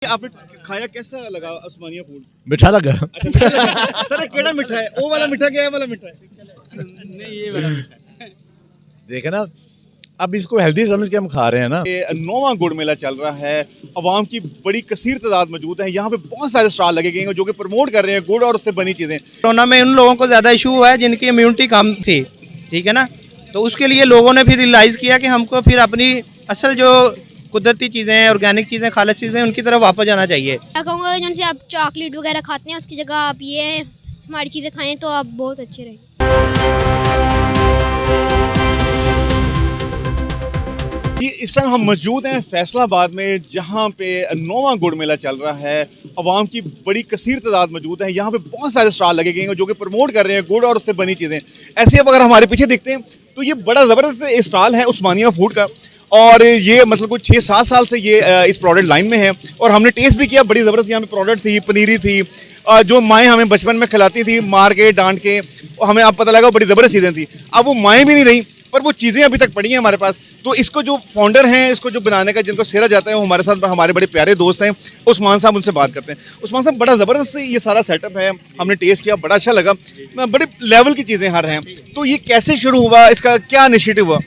आपने खाया कैसा लगा उस्मानिया फूड? मीठा लगा। अच्छा मीठा लगा। सर केड़ा मिठा है? वो वाला मिठा क्या है वाला मिठा है? नहीं ये वाला मीठा है। देखे ना, अब इसको हेल्दी समझ के हम खा रहे हैं ना। ये 9वां गुड़ मेला चल रहा है। अवाम की बड़ी कसीर तादाद मौजूद है। यहाँ पे बहुत सारे स्टॉल लगे गए हैं जो कि प्रमोट कर रहे हैं गुड़ और उससे बनी चीज़ें। कोरोना में उन लोगों को ज़्यादा इशू हुआ है जिनकी इम्यूनिटी कम थी, ठीक है ना। तो उसके लिए लोगों ने फिर रियलाइज़ किया कि हमको फिर अपनी असल जो कुदरती चीज़ें, ऑर्गेनिक चीज़ें, खालिश चीज़ें, उनकी तरफ वापस जाना चाहिए। मैं कहूँगा जैसे आप चॉकलेट वगैरह खाते हैं उसकी जगह आप ये हमारी चीज़ें खाएं तो आप बहुत अच्छे रहेंगे। इस टाइम हम मौजूद हैं फैसलाबाद में, जहाँ पे 9वां गुड़ मेला चल रहा है। अवाम की बड़ी कसीर तादाद मौजूद है। यहाँ पे बहुत सारे स्टॉल लगे गए हैं जो कि प्रमोट कर रहे हैं गुड़ और उससे बनी चीज़ें। ऐसे अब अगर हमारे पीछे देखते हैं तो ये बड़ा ज़बरदस्त स्टॉल है उस्मानिया फूड का, और ये मतलब कुछ 6-7 साल से ये इस प्रोडक्ट लाइन में है। और हमने टेस्ट भी किया, बड़ी ज़बरदस्त यहाँ पे प्रोडक्ट थी, पनीरी थी, जो माएँ हमें बचपन में खिलाती थी मार के डांट के, और हमें अब पता लगा बड़ी ज़बरदस्त चीज़ें थी। अब वो माएँ भी नहीं रही, पर वो चीज़ें अभी तक पड़ी हैं हमारे पास। तो इसको जो फाउंडर हैं, इसको जो बनाने का जिनको सेरा जाता है, वो हमारे साथ हमारे बड़े प्यारे दोस्त हैं उस्मान साहब, उनसे बात करते हैं। उस्मान साहब, बड़ा ज़बरदस्त ये सारा सेटअप है, हमने टेस्ट किया, बड़ा अच्छा लगा, बड़े लेवल की चीज़ें हर हैं। तो ये कैसे शुरू हुआ, इसका क्या इनिशिएटिव हुआ?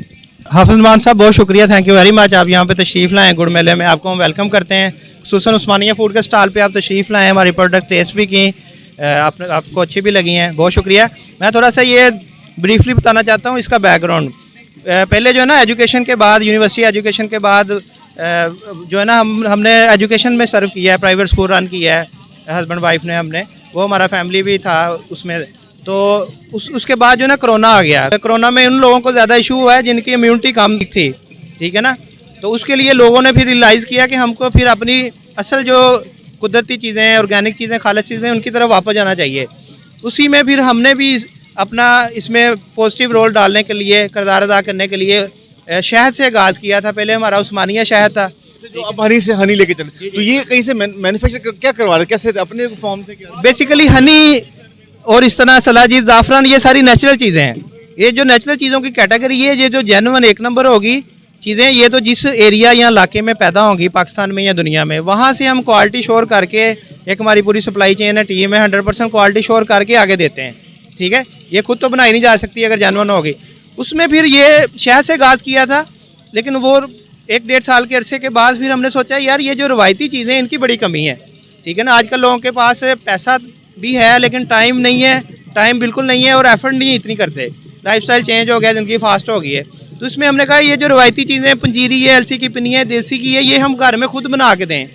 हाफिज़ मान साहब बहुत शुक्रिया, थैंक यू वेरी मच। आप यहाँ पे तशरीफ़ लाएँ गुड़ मेले में, आपको हम वेलकम करते हैं। खुसूसन उस्मानिया फूड के स्टॉल पे आप तशरीफ़ लाएँ, हमारी प्रोडक्ट टेस्ट भी की, आपको अच्छी भी लगी हैं, बहुत शुक्रिया। मैं थोड़ा सा ये ब्रीफली बताना चाहता हूँ इसका बैकग्राउंड। पहले जो है ना एजुकेशन के बाद, यूनिवर्सिटी एजुकेशन के बाद जो है ना हमने एजुकेशन में सर्व किया है, प्राइवेट स्कूल रन किया है हस्बैंड वाइफ ने, हमने वो हमारा फैमिली भी था उसमें। तो उसके बाद जो है ना कोरोना आ गया। कोरोना में उन लोगों को ज़्यादा इशू हुआ है जिनकी इम्यूनिटी कम थी, ठीक है ना। तो उसके लिए लोगों ने फिर रियलाइज़ किया कि हमको फिर अपनी असल जो कुदरती चीज़ें, ऑर्गेनिक चीज़ें, खालिश चीज़ें, उनकी तरफ वापस जाना चाहिए। उसी में फिर हमने भी अपना इसमें पॉजिटिव रोल डालने के लिए, किरदार अदा करने के लिए शहद से आगाज़ किया था। पहले हमारा उस्मानिया शहद था, जो अब हनी से हनी लेके चले, तो ये कहीं से मैन्युफैक्चर क्या करवा रहे, कैसे अपने फॉर्म से? बेसिकली हनी और इस तरह सलाजीत, ज़ाफ़रान, ये सारी नेचुरल चीज़ें हैं। ये जो नेचुरल चीज़ों की कैटेगरी है, ये जो जेन्युइन एक नंबर होगी चीज़ें, ये तो जिस एरिया या इलाके में पैदा होंगी पाकिस्तान में या दुनिया में, वहाँ से हम क्वालिटी श्योर करके, एक हमारी पूरी सप्लाई चेन है, टीम है, 100% क्वालिटी श्योर करके आगे देते हैं, ठीक है। ये खुद तो बनाई नहीं जा सकती अगर जानवर होगी। उसमें फिर ये शहद से आगाज़ किया था, लेकिन वो 1-1.5 साल के अरसे के बाद फिर हमने सोचा यार ये जो रवायती चीज़ें इनकी बड़ी कमी है, ठीक है ना। आजकल लोगों के पास पैसा भी है लेकिन टाइम नहीं है, टाइम बिल्कुल नहीं है, और एफर्ट नहीं इतनी करते। लाइफस्टाइल चेंज हो गया, ज़िंदगी फास्ट हो गई है। तो इसमें हमने कहा ये जो रवायती चीज़ें, पंजीरी है, अलसी की पिनी है, देसी की है, ये हम घर में खुद बना के दें।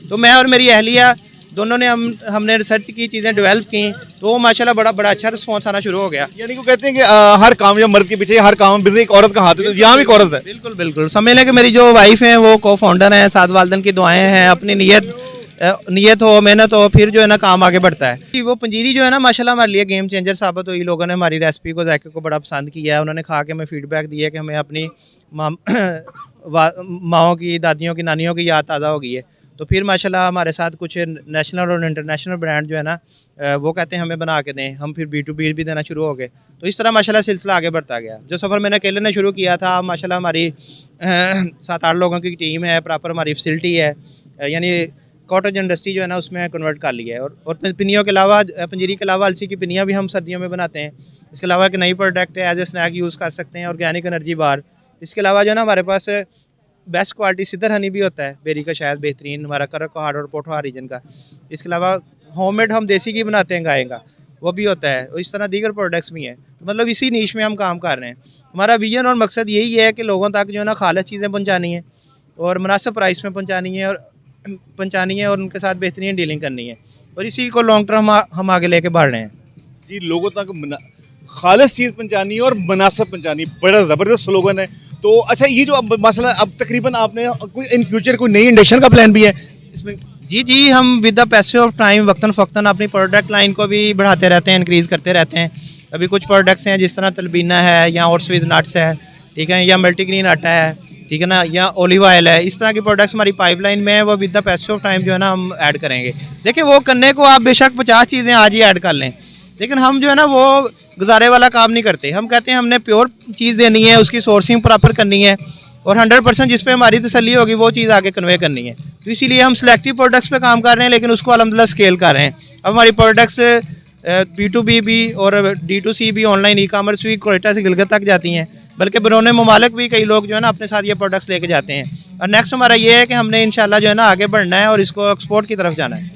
तो मैं और मेरी अहलिया दोनों ने हमने रिसर्च की, चीज़ें डेवलप की, तो माशाल्लाह बड़ा अच्छा रिस्पॉन्स आना शुरू हो गया। यानी कि कहते हैं कि हर काम या मर्द के पीछे, हर काम में एक औरत का हाथ है, तो यहाँ भी एक औरत है। बिल्कुल बिल्कुल, समझ लें कि मेरी जो वाइफ हैं वो को फाउंडर हैं, साथ वालदन की दुआएं हैं, अपनी नीयत हो, मेहनत हो, फिर जो है ना काम आगे बढ़ता है। वो पंजीरी जो है ना माशाल्लाह हमारे लिए गेम चेंजर साबित हुई। लोगों ने हमारी रेसिपी को, जायके को बड़ा पसंद किया है। उन्होंने खा के हमें फीडबैक दिया कि हमें अपनी माओं की, दादियों की, नानियों की याद ताज़ा हो गई है। तो फिर माशाल्लाह हमारे साथ कुछ नेशनल और इंटरनेशनल ब्रांड जो है ना वो कहते हैं हमें बना के दें, हम फिर B2B भी देना शुरू हो गए। तो इस तरह माशाल्लाह सिलसिला आगे बढ़ता गया। जो सफ़र मैंने अकेले ने शुरू किया था, माशाल्लाह हमारी 7-8 लोगों की टीम है, प्रॉपर हमारी फैसिलिटी है, यानी कॉटेज इंडस्ट्री जो है ना उसमें कन्वर्ट कर लिया है। और पिनियों के अलावा, पंजीरी के अलावा अलसी की पिनियाँ भी हम सर्दियों में बनाते हैं। इसके अलावा एक नई प्रोडक्ट है, एज ए स्नैक यूज़ कर सकते हैं, ऑर्गेनिक एनर्जी बार। इसके अलावा जो है ना हमारे पास बेस्ट क्वालिटी सिदर हनी भी होता है, बेरी का शायद बेहतरीन, हमारा करकहाड़ और पोठवार रीजन का। इसके अलावा होममेड हम देसी घी बनाते हैं गाय का, वो भी होता है, और इस तरह दीगर प्रोडक्ट्स भी हैं। मतलब इसी नीश में हम काम कर रहे हैं। हमारा विजन और मकसद यही है कि लोगों तक जो है ना खालिश चीज़ें पहुँचानी है, और मुनासिब प्राइस में पहुँचानी है, और उनके साथ बेहतरीन डीलिंग करनी है, और इसी को लॉन्ग टर्म हम आगे लेके बढ़ रहे हैं। जी, लोगों तक खालिश चीज़ पहुँचानी है और मुनासिब पहुँचानी, बड़ा ज़बरदस्त स्लोगन है। तो अच्छा, ये जो अब मसला, अब तकरीबन आपने कोई इन फ्यूचर कोई नई इंडक्शन का प्लान भी है इसमें? जी, हम with the passage of time वक्तन फ़क्तन अपनी प्रोडक्ट लाइन को भी बढ़ाते रहते हैं, इंक्रीज़ करते रहते हैं। अभी कुछ प्रोडक्ट्स हैं जिस तरह तलबीना है, या ओट्स विद नट्स है, ठीक है, या मल्टीग्रेन आटा है, ठीक है ना, या ओलिव ऑयल है। इस तरह की प्रोडक्ट्स हमारी पाइपलाइन में है, वो with the passage of time जो है ना हम ऐड करेंगे। देखिए, वो करने को आप बेशक 50 चीज़ें आज ही ऐड कर लें, लेकिन हम जो है ना वो गुजारे वाला काम नहीं करते। हम कहते हैं हमने प्योर चीज़ देनी है, उसकी सोर्सिंग प्रॉपर करनी है, और 100% जिस पे हमारी तसल्ली होगी वो चीज़ आगे कन्वे करनी है। तो इसीलिए हम सिलेक्टिव प्रोडक्ट्स पे काम कर रहे हैं, लेकिन उसको अलहमदिल्ला स्केल कर रहे हैं। अब हमारी प्रोडक्ट्स B2B भी और D2C भी, ऑनलाइन ई कामर्स भी कोयटा से गिलगित तक जाती हैं, बल्कि बरोने ममालिक भी कई लोग जो है ना अपने साथ ये प्रोडक्ट्स लेके जाते हैं। और नेक्स्ट हमारा ये है कि हमने इंशाल्लाह जो है ना आगे बढ़ना है और इसको एक्सपोर्ट की तरफ जाना है।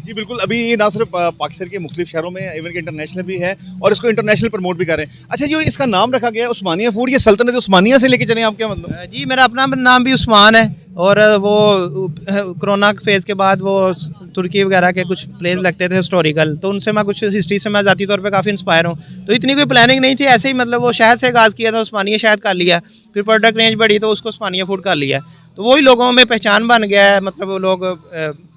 जी बिल्कुल, अभी ये ना सिर्फ पाकिस्तान के मुख्तलिफ शहरों में, इवन के इंटरनेशनल भी है और इसको इंटरनेशनल प्रमोट भी कर रहे हैं। अच्छा, जो इसका नाम रखा गया है उस्मानिया फूड, ये सल्तनत उस्मानिया से लेके चले आप, क्या मतलब? जी मेरा अपना नाम भी उस्मान है, और वो कोरोना फेज़ के बाद वो तुर्की वगैरह के कुछ प्लेस लगते थे हिस्टोरिकल, तो उनसे मैं कुछ हिस्ट्री से मैं ज़ाती तौर पे काफ़ी इंस्पायर हूँ। तो इतनी कोई प्लानिंग नहीं थी, ऐसे ही मतलब वो शहद से आगाज़ किया था, उस्मानिया शहद कर लिया, फिर प्रोडक्ट रेंज बढ़ी तो उसको उस्मानिया फूड कर लिया। तो वही लोगों में पहचान बन गया है, मतलब वो लोग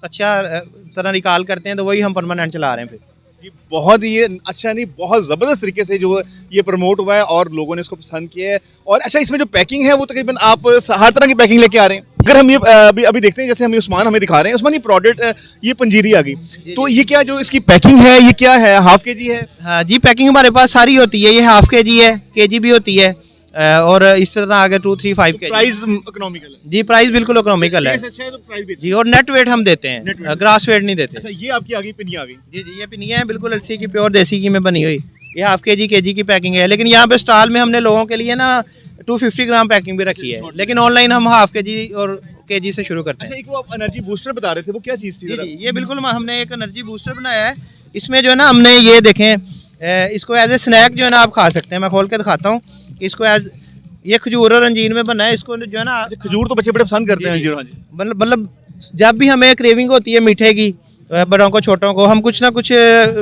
अच्छा तरह निकाल करते हैं, तो वही हम परमानेंट चला रहे हैं। फिर ये बहुत ही ये अच्छा नहीं, बहुत ज़बरदस्त तरीके से जो ये प्रमोट हुआ है और लोगों ने इसको पसंद किया है। और अच्छा, इसमें जो पैकिंग है वो तकरीबन आप हर तरह की पैकिंग लेके आ रहे हैं। अगर हम ये अभी देखते हैं, जैसे हम उस्मान हमें दिखा रहे हैं, उस्मान ये प्रोडक्ट ये पंजीरी आ गई, तो ये क्या जो इसकी पैकिंग है ये क्या है? हाफ केजी है? हाँ जी, पैकिंग हमारे पास सारी होती है, ये हाफ केजी है, केजी भी होती है, और इस तरह आगे 2, 3, 5 के प्राइस इकोनॉमिकल है? जी, प्राइस बिल्कुल इकोनॉमिकल है अच्छा है तो प्राइस भी जी, और नेट वेट हम देते नेट हैं, वेट। ग्रास वेट नहीं देते। अच्छा, ये आपकी आ गई, पिनिया आ गई। जी जी, ये पिनिया है बिल्कुल अलसी की, प्योर देसी घी में बनी हुई। ये हाफ केजी की पैकिंग है, लेकिन यहाँ पे स्टॉल में हमने लोगों के लिए ना 250 ग्राम पैकिंग भी रखी है, लेकिन ऑनलाइन हम हाफ केजी और केजी से शुरू करते अच्छा, हैं। एक वो आप एनर्जी बूस्टर बता रहे थे, वो क्या चीज़ थी जी जरा? जी, ये बिल्कुल हमने एक एनर्जी बूस्टर बनाया है। इसमें जो है ना हमने ये देखें, इसको एज ए स्नैक जो है ना आप खा सकते हैं। मैं खोल के दिखाता हूँ इसको। एज ये खजूर और अंजीर में बना है, इसको जो है ना खजूर तो बच्चे बड़े पसंद करते हैं। जीरो, हाँ जी। मतलब जब भी हमें क्रेविंग होती है मीठे की, बड़ों को छोटों को, हम कुछ ना कुछ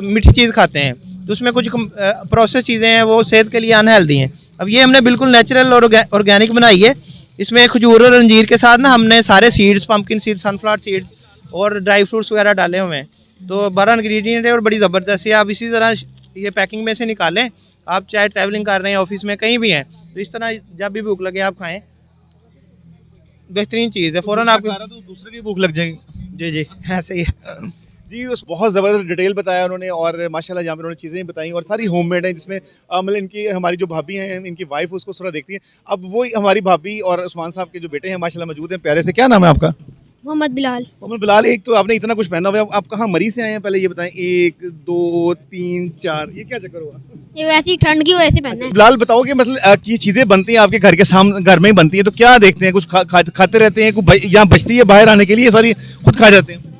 मीठी चीज़ खाते हैं, तो उसमें कुछ प्रोसेस चीज़ें हैं वो सेहत के लिए अनहेल्दी हैं। अब ये हमने बिल्कुल नेचुरल और ऑर्गेनिक बनाई है। इसमें खजूर और अंजीर के साथ ना हमने सारे seeds, pumpkin seeds, sunflower seeds और ड्राई फ्रूट्स वगैरह डाले हुए हैं। तो 12 इंग्रेडिएंट है और बड़ी ज़बरदस्त है। आप इसी तरह ये पैकिंग में से निकालें, आप चाहे ट्रैवलिंग कर रहे हैं, ऑफिस में कहीं भी हैं, तो इस तरह जब भी भूख लगे आप खाएं, बेहतरीन चीज़ है। फ़ौरन आपको तो दूसरे की भूख लग जाएगी। जी जी ऐसे ही है। जी, उस बहुत ज़बरदस्त डिटेल बताया उन्होंने, और माशाल्लाह जहाँ पर उन्होंने चीज़ें बताई और सारी होममेड हैं, जिसमें मतलब इनकी हमारी जो भाभी हैं, इनकी वाइफ उसको थोड़ा देखती हैं। अब वो हमारी भाभी और उस्मान साहब के जो बेटे हैं माशाल्लाह मौजूद हैं प्यारे से। क्या नाम है आपका? मोहम्मद बिलाल। मोहम्मद बिलाल। एक तो आपने इतना कुछ पहना हुआ है, आप कहाँ मरी से आए हैं पहले ये बताएं? 1, 2, 3, 4, ये क्या चक्कर हुआ? ये वैसी ठंड की वजह से पहना है। बिलाल बताओ कि मतलब ये चीज़ें बनती हैं आपके घर के सामने, घर में ही बनती हैं, तो क्या देखते हैं? कुछ खाते रहते हैं? कुछ यहाँ बचती है बाहर आने के लिए, सारी खुद खा जाते हैं?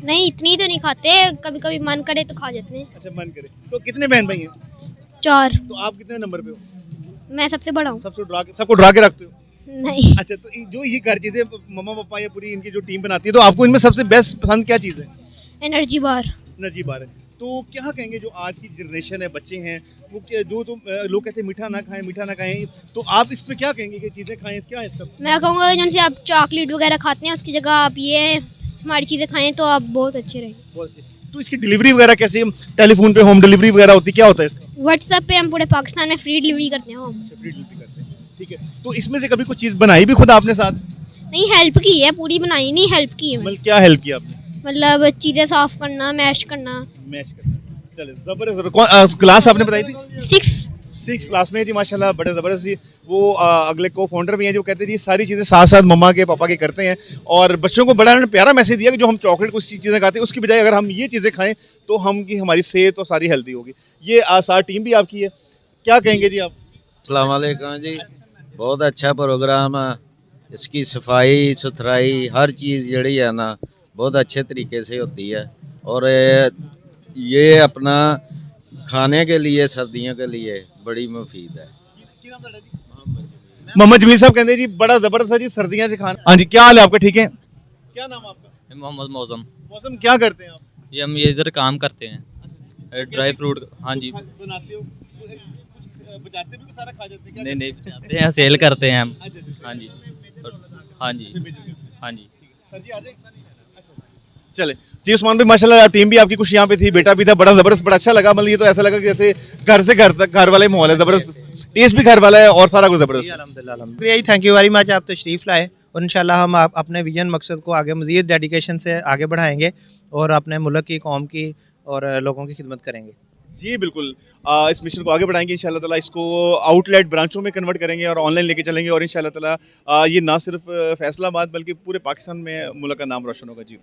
नहीं, इतनी तो नहीं खाते, कभी कभी मन करे तो खा जाते हैं। अच्छा, मन करे। तो कितने बहन भाई हैं? 4। तो आप कितने नंबर पे हो? मैं सबसे बड़ा हूँ। सबको डरा के रखते हो? नहीं, अच्छा, तो जो ये घर चीज़ें मम्मा पापा या पूरी इनकी जो टीम बनाती है, तो आपको इनमें सबसे बेस्ट पसंद क्या चीज़ है? Energy bar. एनर्जी बार है। तो क्या कहेंगे जो आज की जनरेशन है, बच्चे हैं, वो क्या जो तो लोग कहते हैं मीठा ना खाएं, मीठा ना खाएं, तो आप इस पे क्या कहेंगे कि चीज़ें खाएं? क्या है इसका? मैं कहूँगा जैसे आप चॉकलेट वगैरह खाते हैं उसकी जगह आप ये हमारी चीज़ें खाएं तो आप बहुत अच्छे रहेंगे। बहुत अच्छे। तो इसकी डिलीवरी वगैरह कैसे? टेलीफोन पे होम डिलीवरी वगैरह होती है, क्या होता है इसका? व्हाट्सएप पे हम पूरे पाकिस्तान में फ्री डिलीवरी करते हैं हम। फ्री डिलीवरी करते हैं, ठीक है। तो इसमें से कभी कुछ चीज़ बनाई भी खुद आपने साथ? नहीं, हेल्प की है, पूरी बनाई नहीं, हेल्प की है मैंने। मतलब क्या हेल्प किया आपने? मतलब चीज़ें साफ करना, मैश करना। मैच करना। चले, ज़बरदस्त। क्लास आपने बताई थी? 6 क्लास में जी, माशाल्लाह बड़े ज़बरदस्त जी। वो अगले को फाउंडर भी हैं जो कहते हैं जी सारी चीज़ें साथ साथ मम्मा के पापा के करते हैं, और बच्चों को बड़ा उन्होंने प्यारा मैसेज दिया कि जो हम चॉकलेट कुछ चीज़ें खाते हैं उसकी बजाय अगर हम ये चीज़ें खाएं तो हमारी सेहत तो सारी हेल्दी होगी। ये आसार टीम भी आपकी है, क्या कहेंगे जी आप? अस्सलाम वालेकुम जी। बहुत अच्छा प्रोग्राम है। इसकी सफाई सुथराई हर चीज़ जड़ी है ना बहुत अच्छे तरीके से होती है, और ये अपना खाने के लिए सर्दियों के लिए बड़ी मुफीद है। मोहम्मद जमील साहब कहते हैं जी बड़ा ज़बरदस्त है जी सर्दियाँ से खाना। हाँ जी, क्या हाल है आपका? ठीक है। क्या नाम है आपका? मोहम्मद मौसम। मौसम क्या करते हैं आप? ये हम ये इधर काम करते हैं ड्राई फ्रूट। हाँ जी। बनाते हो? कुछ बचाते भी, सारा खा जाते हैं? नहीं नहीं बचाते हैं, सेल करते हैं हम। हाँ जी। हाँ जी। हाँ जी। चले जी, उस्मान भाई माशाल्लाह टीम भी आपकी कुछ यहाँ पे थी, बेटा भी था, बड़ा ज़बरदस्त, बड़ा अच्छा लगा। मतलब ये तो ऐसा लगा कि जैसे घर से घर तक घर वाले माहौल है, ज़बरदस्त टेस्ट भी घर वाला है और सारा कुछ ज़बरदस्त। शुक्रिया, थैंक यू वेरी मच, आप तशरीफ़ लाए, और इंशाल्लाह हम अपने विजन मकसद को आगे मज़ीद डेडिकेशन से आगे बढ़ाएंगे और अपने मुल्क की, कौम की और लोगों की खिदमत करेंगे। जी बिल्कुल, इस मिशन को आगे बढ़ाएंगे इंशाल्लाह ताला, इसको आउटलेट ब्रांचों में कन्वर्ट करेंगे और ऑनलाइन लेके चलेंगे, और इंशाल्लाह ताला ये ना सिर्फ फैसलाबाद बल्कि पूरे पाकिस्तान में मुल्क का नाम रोशन होगा। जी।